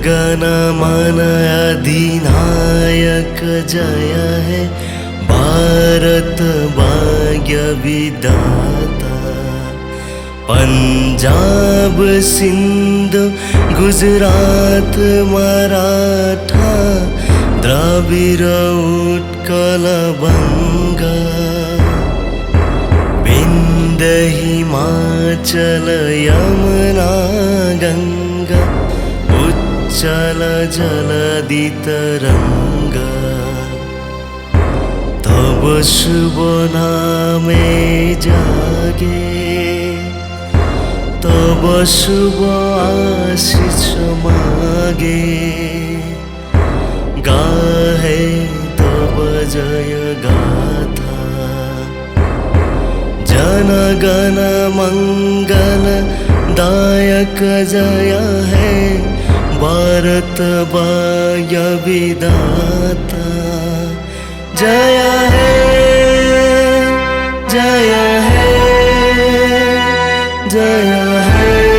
गण मन अधिनायक जय है भारत भाग्य विधाता। पंजाब सिंध गुजरात मराठा द्राविड़ उत्कल बंगा। विंध्य हिमाचल यमुना गंगा उच्चल जलधि तरंगा। तब शुभ नामे जागे तब शुभ आशीष मागे। गाहे तब जय गाथा जन गण मंगल दायक जय है भारत भाग्य विधाता। जय है जय है जय है।